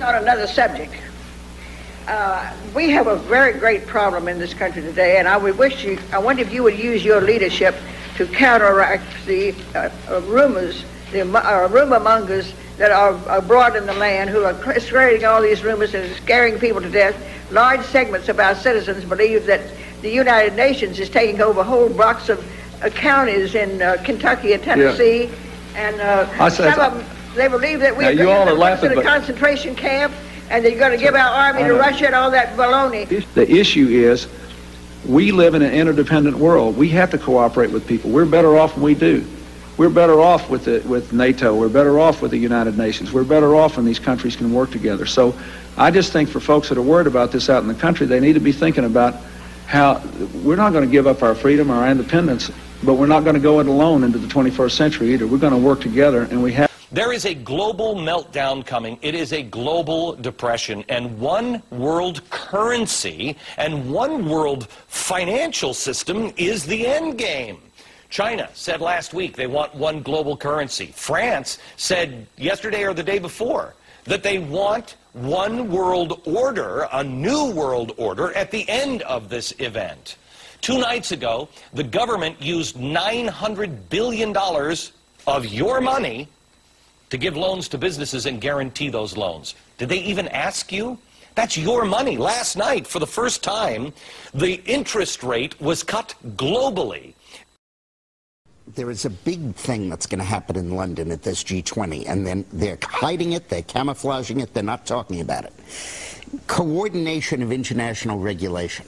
On another subject, we have a very great problem in this country today, and I wonder if you would use your leadership to counteract the rumors, the rumor mongers that are abroad in the land who are spreading all these rumors and scaring people to death. Large segments of our citizens believe that the United Nations is taking over whole blocks of counties in Kentucky and Tennessee, and some of them, they believe that we're going to a concentration camp and they're going to give our army to Russia and all that baloney. The issue is we live in an interdependent world. We have to cooperate with people. We're better off when we do. We're better off with NATO. We're better off with the United Nations. We're better off when these countries can work together. So I just think for folks that are worried about this out in the country, they need to be thinking about how we're not going to give up our freedom, our independence, but we're not going to go it alone into the 21st century either. We're going to work together, and we have. There is a global meltdown coming. It is a global depression, and one world currency and one world financial system is the end game. China said last week they want one global currency. France said yesterday or the day before that they want one world order, a new world order, at the end of this event. 2 nights ago, the government used $900 billion of your money to give loans to businesses and guarantee those loans. Did they even ask you? That's your money. Last night, for the first time, the interest rate was cut globally. There is a big thing that's going to happen in London at this G20, and then they're hiding it, they're camouflaging it, they're not talking about it. Coordination of international regulation.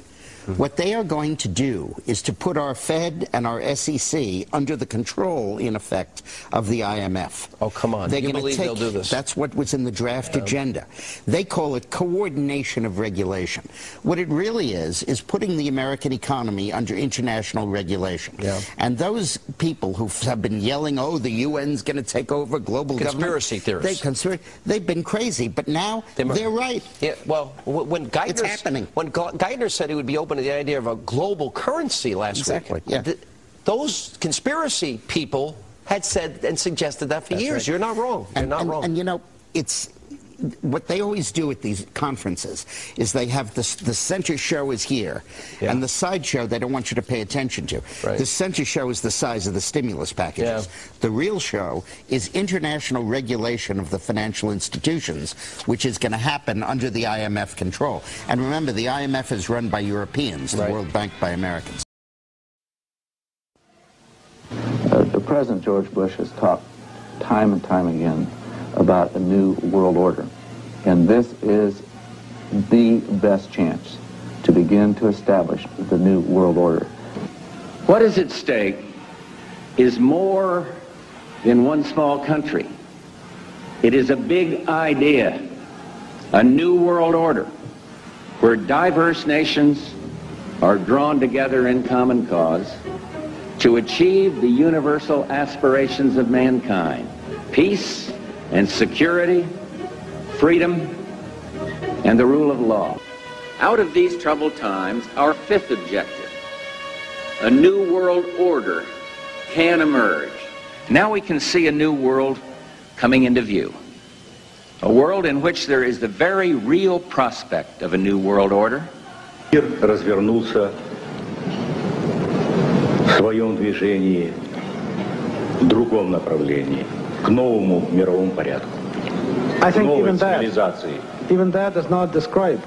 What they are going to do is to put our Fed and our SEC under the control, in effect, of the IMF. Oh, come on. They're you believe they'll do this? That's what was in the draft agenda. They call it coordination of regulation. What it really is putting the American economy under international regulation. Yeah. And those people who have been yelling, oh, the UN's going to take over global conspiracy government. Theorists. They've been crazy, but now they're right. Yeah, well, when it's happening. When Geithner said he would be open to the idea of a global currency last week, yeah. Those conspiracy people had said and suggested that for years. Right. You're not wrong. You're not wrong. And you know, it's what they always do at these conferences is they have the center show is here, and the side show they don't want you to pay attention to. Right. The center show is the size of the stimulus packages. Yeah. The real show is international regulation of the financial institutions, which is going to happen under the IMF control. And remember, the IMF is run by Europeans, the World Bank by Americans. The President George Bush has talked time and time again about a new world order. And this is the best chance to begin to establish the new world order. What is at stake is more than one small country. It is a big idea, a new world order, where diverse nations are drawn together in common cause to achieve the universal aspirations of mankind: peace and security, freedom, and the rule of law. Out of these troubled times, our fifth objective, a new world order, can emerge. Now we can see a new world coming into view. A world in which there is the very real prospect of a new world order. Мир развернулся в своем движении в другом направлении. К новому мировому порядку. I think even that does not describe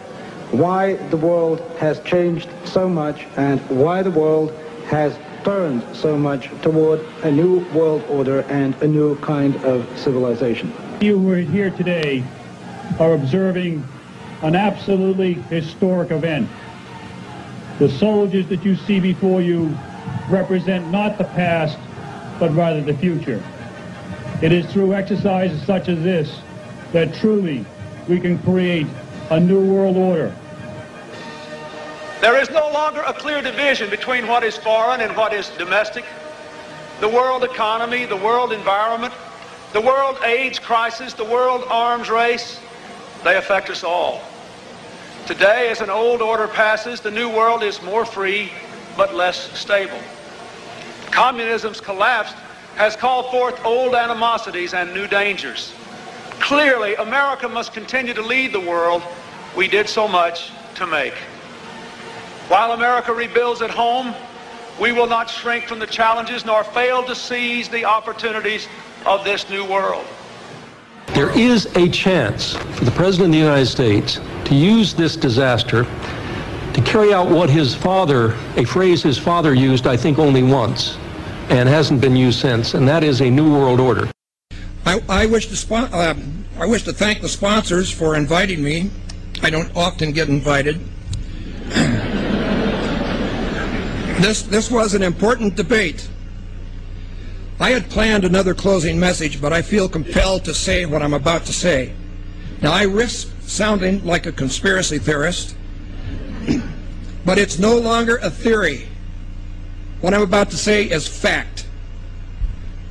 why the world has changed so much and why the world has turned so much toward a new world order and a new kind of civilization. You who are here today are observing an absolutely historic event. The soldiers that you see before you represent not the past, but rather the future. It is through exercises such as this that truly we can create a new world order. There is no longer a clear division between what is foreign and what is domestic. The world economy, the world environment, the world AIDS crisis, the world arms race, they affect us all. Today, as an old order passes, the new world is more free but less stable. Communism's collapse has called forth old animosities and new dangers. Clearly, America must continue to lead the world we did so much to make. While America rebuilds at home, we will not shrink from the challenges nor fail to seize the opportunities of this new world. There is a chance for the President of the United States to use this disaster to carry out what his father, a phrase his father used, I think, only once, and hasn't been used since, and that is a new world order. I wish to thank the sponsors for inviting me. I don't often get invited. This was an important debate. I had planned another closing message, but I feel compelled to say what I'm about to say. Now, I risk sounding like a conspiracy theorist, but it's no longer a theory. What I'm about to say is fact.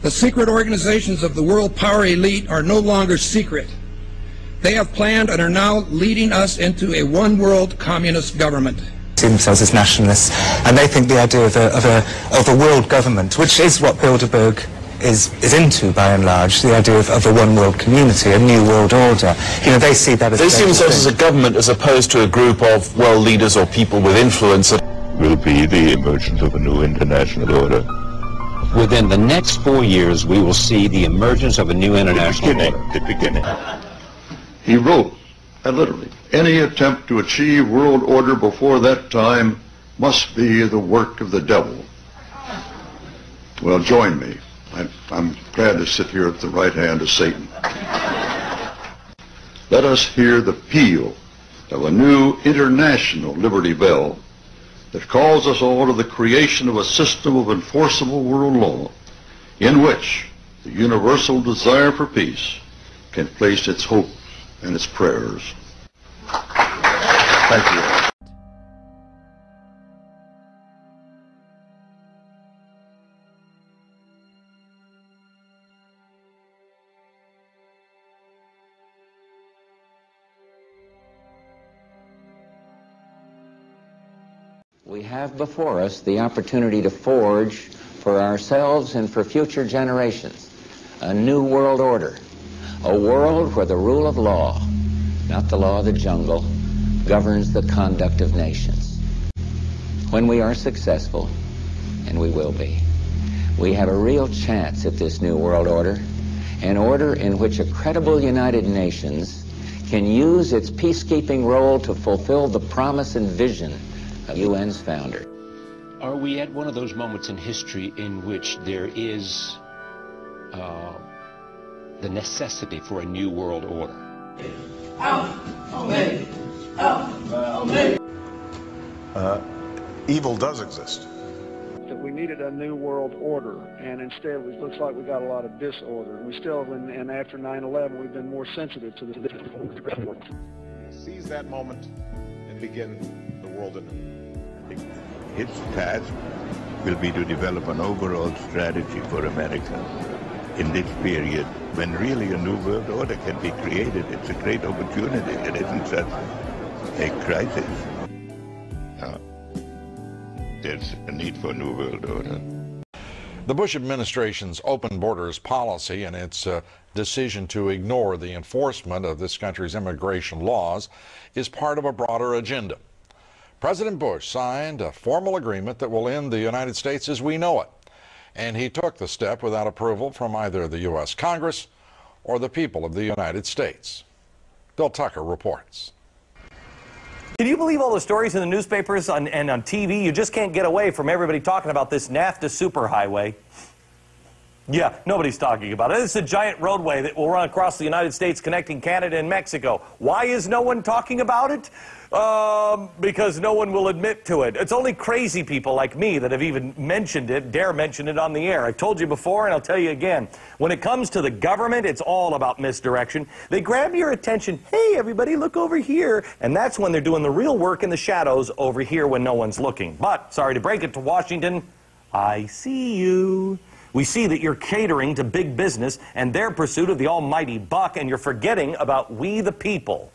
The secret organizations of the world power elite are no longer secret. They have planned and are now leading us into a one-world communist government. See themselves as nationalists, and they think the idea of a world government, which is what Bilderberg is into by and large, the idea of a one-world community, a new world order. You know, they see that as... They see themselves as a government as opposed to a group of world leaders or people with influence. Will be the emergence of a new international order. Within the next 4 years, we will see the emergence of a new international order. The beginning. He wrote, literally, any attempt to achieve world order before that time must be the work of the devil. Well, join me. I'm glad to sit here at the right hand of Satan. Let us hear the peal of a new international Liberty Bell that calls us all to the creation of a system of enforceable world law in which the universal desire for peace can place its hopes and its prayers. Thank you. We have before us the opportunity to forge for ourselves and for future generations a new world order, a world where the rule of law, not the law of the jungle, governs the conduct of nations. When we are successful, and we will be, we have a real chance at this new world order, an order in which a credible United Nations can use its peacekeeping role to fulfill the promise and vision of UN's founder. Are we at one of those moments in history in which there is the necessity for a new world order? Evil does exist. That we needed a new world order, and instead it looks like we got a lot of disorder. We still, and after 9/11, we've been more sensitive to this. Seize that moment and begin the world anew. Its task will be to develop an overall strategy for America in this period when really a new world order can be created. It's a great opportunity. It isn't just a crisis. There's a need for a new world order. The Bush administration's open borders policy and its decision to ignore the enforcement of this country's immigration laws is part of a broader agenda. President Bush signed a formal agreement that will end the United States as we know it, and he took the step without approval from either the U.S. Congress or the people of the United States. Bill Tucker reports. Can you believe all the stories in the newspapers and on TV? You just can't get away from everybody talking about this NAFTA superhighway. Yeah, nobody's talking about it. It's a giant roadway that will run across the United States connecting Canada and Mexico. Why is no one talking about it? Because no one will admit to it. It's only crazy people like me that have even mentioned it, dare mention it on the air. I told you before, and I'll tell you again. When it comes to the government, it's all about misdirection. They grab your attention. Hey, everybody, look over here. And that's when they're doing the real work in the shadows over here when no one's looking. But, sorry to break it to Washington, I see you. We see that you're catering to big business and their pursuit of the almighty buck, and you're forgetting about we the people.